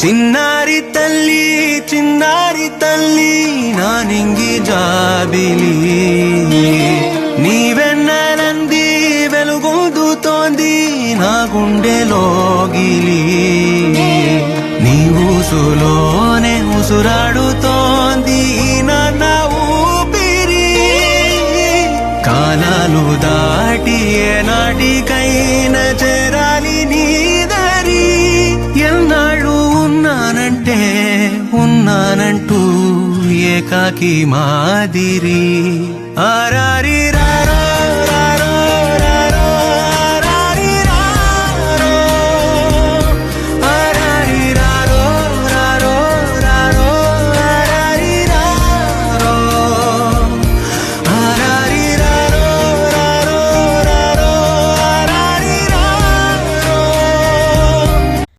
చిన్నారి తల్లి నా నింగి జాబిలి నీవెన్నెలంది వెలుగొందుతోంది నా గుండెలోగిలి నీ ఊసులోనే ఉసురాడుతోంది నాన్న ఊపిరి కాలాలు దాటి ఏనాటికైనా చేరాలి నీ దరి ఎన్నాళ్ళు ఉన్నానంటూ ఏకాకి మాదిరి ఆరారి రారా